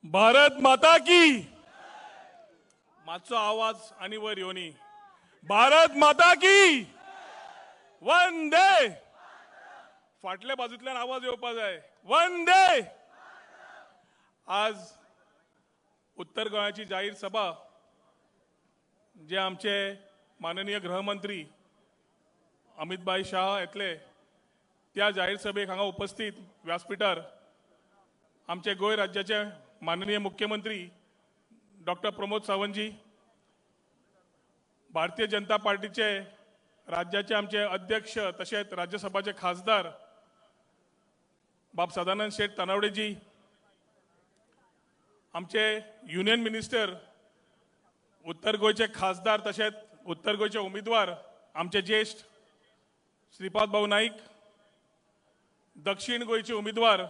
भारत माता की माचो आवाज आणि वर योनी भारत माता की वंदे फाटल्या बाजूतल्यान आवाज येवपा जाय वंदे। आज उत्तर गोंयाची जाहीर सभा जे आमचे माननीय गृहमंत्री अमित भाई शाह येतले त्या जाहीर सभेक हांगा उपस्थित व्यासपीठार आमचे गोय राज्याचे माननीय मुख्यमंत्री डॉक्टर प्रमोद सावंतजी, भारतीय जनता पार्टीचे राज्याचे आमचे अध्यक्ष तसेच राज्यसभाचे खासदार बाब सदानंद शेठ तनावडेजी, आमचे युनियन मिनिस्टर उत्तर गोयचे खासदार तसेच उत्तर गोयचे उमेदवार आमचे ज्येष्ठ श्रीपाद भाऊ नाईक, दक्षिण गोयचे उमेदवार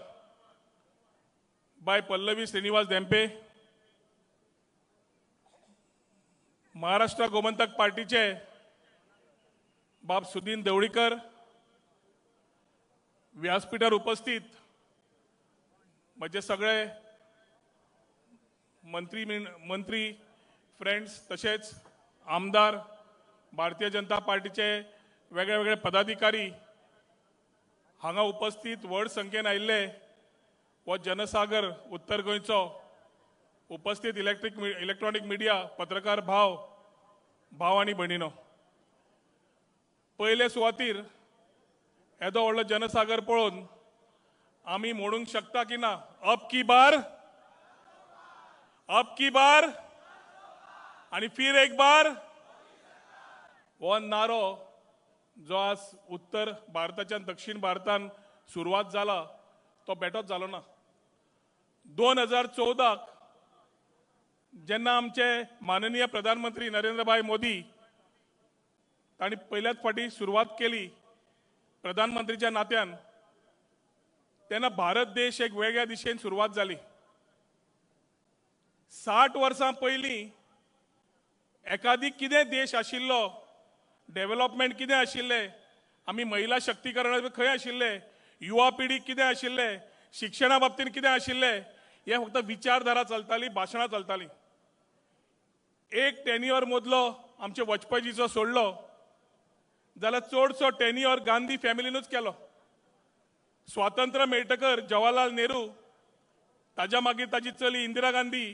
बाय पल्लवी श्रीनिवास धेंपे, महाराष्ट्र गोमंतक पार्टीचे बाब सुदीन देवळीकर, व्यासपीठार उपस्थित म्हणजे सगळे मंत्री फ्रेंड्स तसेच आमदार भारतीय जनता पार्टीचे वेगळे वेगळे पदाधिकारी हांगा उपस्थित व्हड संख्येन आयिल्ले व जनसागर उत्तर गोंयचो उपस्थित इलेक्ट्रॉनिक मीडिया पत्रकार भाव आणि भणीनो, पयले सुवातीर येदो व्हडलो जनसागर पळोवन आमी म्हणूंक शकता की ना अब की बार आणि फिर एक बार हो नारो जो आज उत्तर भारताच्या दक्षिण भारतान सुरुवात जाला तो बेटोच जालो ना। 2014 जेन्ना आमचे माननीय प्रधानमंत्री नरेंद्रभाई मोदी तांणी पहिल्याच फाटी सुरुवात केली प्रधानमंत्रीच्या नात्यान, तेन्ना भारत देश एक वेगळ्या दिशेन सुरुवात जाली। 60 वर्सां पयलीं एकादी कितें देश आशिल्लो, डेव्हलपमेंट कितें आशिल्ले, आमी महिला शक्तीकरण खंय आशिल्ले, युवा पिढीक कितें आशिल्ले, शिक्षणा बाबतींत कितें आशिल्ले, हे फक्त विचारधारा चलताली, भाशणां चलताली। एक टेन्युअर मदलो आमचे वाजपेयीजीचो सोडलो जाल्यार चडसो टेन्युअर गांधी फॅमिलीनूच केलो। स्वातंत्र्य मेळटकर जवाहरलाल नेहरू, ताज्या मागीर ताजी चली इंदिरा गांधी,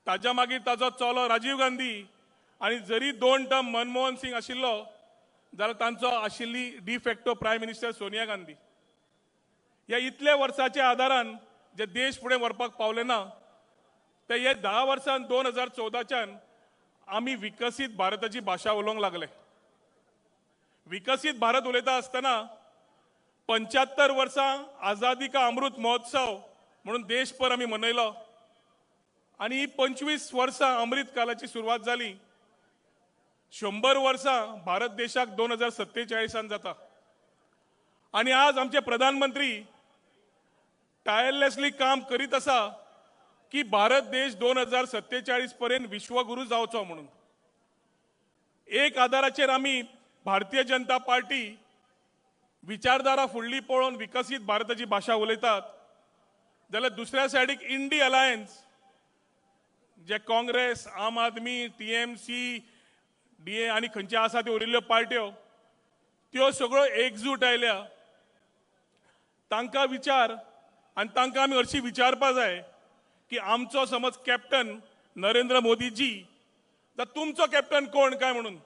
ताज्या मागीर ताजो चलो राजीव गांधी आणि जरी 2 टर्म मनमोहन सिंग आशिल्लो जाल्यार तांचो आशिल्ली डिफॅक्टो प्रायम मिनिस्टर सोनिया गांधी। ह्या इतल्या वर्साच्या आदारान जे देश फुडें व्हरपाक पावले ना ते हे 10 वर्सान 2014च्यान आमी विकसीत भारताची भाशा उलोवंक लागले। विकसीत भारत उलयता आसतना 75 वर्सां आझादी का अमृत महोत्सव म्हणून देशभर आमी मनयलो आणि 25 वर्सां अमृत कालाची सुरवात जाली। 100 वर्सां भारत देशाक 2047 जाता आणि आज आमचे प्रधानमंत्री टायरलेसली काम करीत आसा की भारत देश 2047 पर्यंत विश्वगुरू जावचो म्हणून। एक आधाराचेर आमी भारतीय जनता पार्टी विचारधारा फुडली पळोवन विकसीत भारताची भाषा उलयतात, जाल्यार दुसऱ्या सायडीक इंडी अलायन्स जे काँग्रेस, आम आदमी, TMC, DA आणि खंयचे आसा त्यो उरिल्ल्यो पार्ट्यो त्यो सगळ्यो एकजूट आयल्या। तांकां विचार आनी तांकां आमी हरशीं विचारपा जाय की आमचो समज कॅप्टन नरेंद्र मोदीजी जाल्यार तुमचो कॅप्टन कोण काय म्हणून।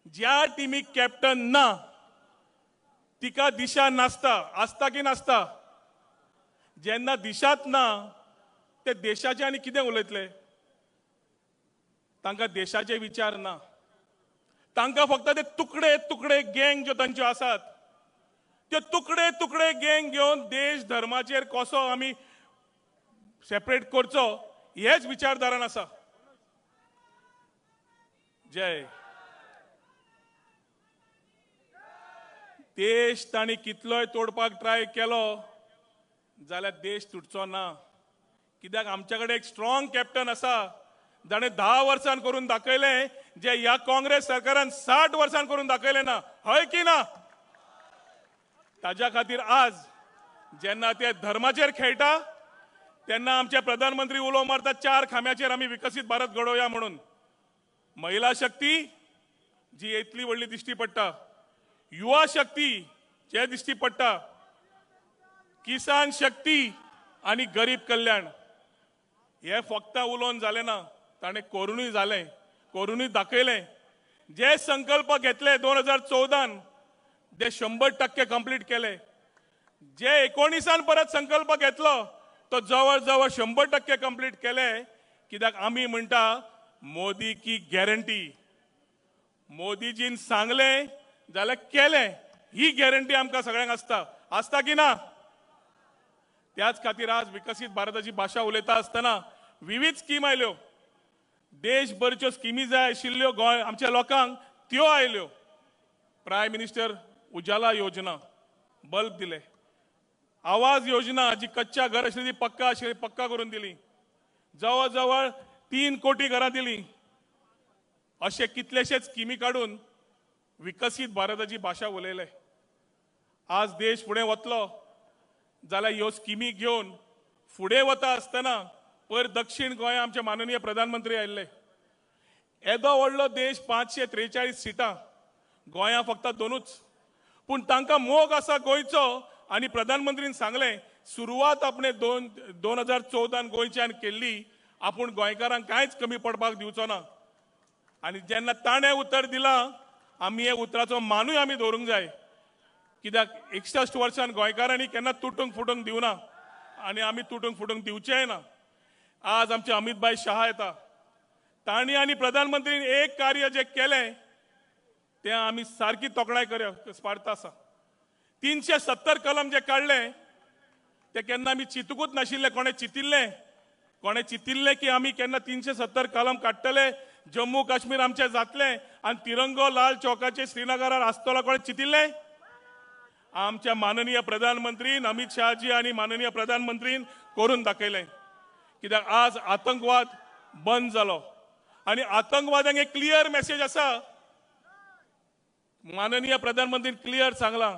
ज्या टिमीक कॅप्टन ना तिका दिशा नासता, आसता की नासता? जेन्ना दिशाच ना ते देशाचे आनी कितें उलयतले? तांकां देशाचे विचार ना, तांकां फक्त ते तुकडे गँग ज्यो तांच्यो आसात त्यो तुकडे गँग घेवन देश धर्माचेर कसो आमी सेपरेट करचो हेच विचारधारान आसा। जय देश तांणी कितलोय तोडपाक ट्राय केलो जाल्यार देश तुटचो ना, कित्याक आमचे कडेन एक स्ट्रॉंग कॅप्टन आसा जाणे 10 वर्सां करून दाखयले जे ह्या काँग्रेस सरकारान 60 वर्सां करून दाखयले ना, हय की ना? ताज्या खातीर आज जेन्ना ते धर्माचेर खेळटा तेन्ना आमचे प्रधानमंत्री उलो मारतात 4 खांब्याचेर आमी विकसीत भारत घडोवया म्हणून. महिला शक्ती जी इतली व्हडली दिश्टी पडटा, युवा शक्ती जे दिश्टी पडटा, किसान शक्ती आणि गरीब कल्याण हे फक्त उलोवन जालें ना, ताणें करूनय जालें, करूनय दाखयलें. जे संकल्प घेतले 2014 ते 100% कंप्लीट केले. जे 19 परत संकल्प घेतलो तो जवळ जवळ 100% कंप्लीट केले. कित्याक आमी म्हणटा मोदी की गॅरंटी. मोदीजीन सांगलें जाल्यार केलें, ही गॅरंटी आमकां सगळ्यांक आसता की ना. त्याच खातीर आज विकसीत भारताची भाशा उलयता आसतना विविध स्कीम आयल्यो, देशभरच्यो स्किमी जाय आशिल्ल्यो गोंय आमच्या लोकांक त्यो आयल्यो. प्रायम मिनिस्टर उजाला योजना बल्ब दिले, आवाज योजना जी कच्च्या घर आशिल्ली ती पक्का आशिल्ली पक्का करून दिली, जवळ जवळ 3 कोटी घरां दिली. अशे कितलेशेच स्किमी काडून विकसीत भारताची भाशा उलयले. आज देश फुडें वतलो जाल्यार ह्यो स्किमी घेवन फुडें वता आसतना पयर दक्षिण गोंय आमचे माननीय प्रधानमंत्री आयिल्ले. येदो व्हडलो देश 543 सिटां, गोंया फक्त 2च. पूण तांकां मोग आसा गोंयचो आनी प्रधानमंत्रीन सांगलें सुरवात आपणे 2014 गोंयच्यान केल्ली, आपूण गोंयकारांक कांयच कमी पडपाक दिवचो ना. आनी जेन्ना ताणें उतर दिलां आमी हे उतराचो मानूय आमी दवरूंक जाय. कित्याक 61 वर्सां गोंयकारांनी केन्ना तुटूंक फुटूंक दिवना आनी आमी तुटूंक फुटूंक दिवचेय ना. आज आमचे अमित भाई शाह येता, तांणी आनी प्रधानमंत्रीन एक कार्य जे केलें तें आमी सारकी तोखणाय करया स्पार्थ आसा. 370 कलम जे काडले ते केन्ना आमी चिंतूकूच नाशिल्ले. कोणें चिंतिल्लें की आमी केन्ना 370 कलम काडटले, जम्मू काश्मीर आमचें जातलें आनी तिरंगो लाल चौकाचेर श्रीनगरार आसतलो, कोणें चिंतिल्लें? आमच्या माननीय प्रधानमंत्रीन अमित शहाजी आणि माननीय प्रधानमंत्रीन करून दाखयलें. कित्याक आज आतंकवाद बंद जालो आनी आतंकवाद्यांक एक क्लियर मेसेज आसा. माननीय प्रधानमंत्रीन क्लियर सांगलां,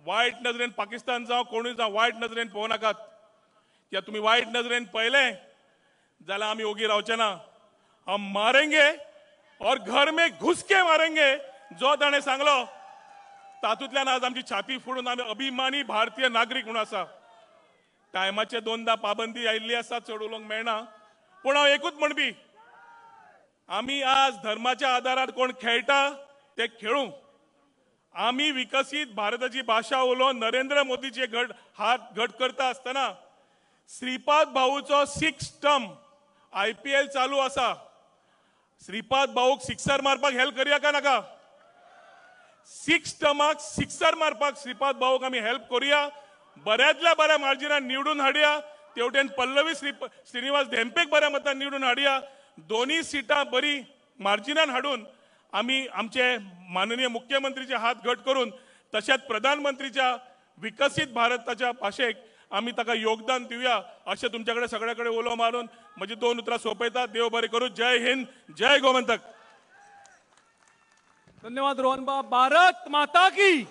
वायट नजरेन पाकिस्तान जावं कोणूय जावं वायट नजरेन पळोवं नाकात. कित्याक तुमी वायट नजरेन पळयलें जाल्यार आमी ओगी रावचे ना. हम मारेंगे और घर में घुस के मारेंगे जो ताणें सांगलो, तातूंतल्यान आज आमची छाती फोडून आमी अभिमानी भारतीय नागरीक म्हणून आसा. टायमाचे 2दा पाबंदी आयिल्ली आसा, चड उलोवंक मेळना. पूण हांव एकूच म्हणपी, आमी आज धर्माच्या आदारार कोण खेळटा ते खेळूं. आमी विकसीत भारताची भाशा उलोवन नरेंद्र मोदीचे हात घट करता आसतना श्रीपाद भाऊचो 6 टर्म IPL चालू आसा. श्रीपाद भाऊक सिक्सर मारपाक हेल्प करया का नाका? 6 टर्माक सिक्सर मारपाक श्रीपाद भाऊक आमी हेल्प करुया. बऱ्यातल्या बऱ्या मार्जिनान निवडून हाडया. तेवटेन पल्लवी श्रीनिवास धेंपेक बऱ्या मतान निवडून हाडया. दोन्ही सिटां बरी मार्जिनान हाडून आमी आमचे माननीय मुख्यमंत्रीचे हात घट करून तशेंच प्रधानमंत्रीच्या विकसीत भारताच्या भाशेक आमी ताका योगदान दिवया अशें तुमचे कडेन सगळे कडेन उलो मारून म्हजी 2 उतरां सोंपयता. देव बरें करूं. जय हिंद, जय गोमंतक. धन्यवाद रोहन बाब. भारत माता की.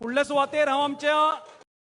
फुडल्या सुवातेर हांव आमच्या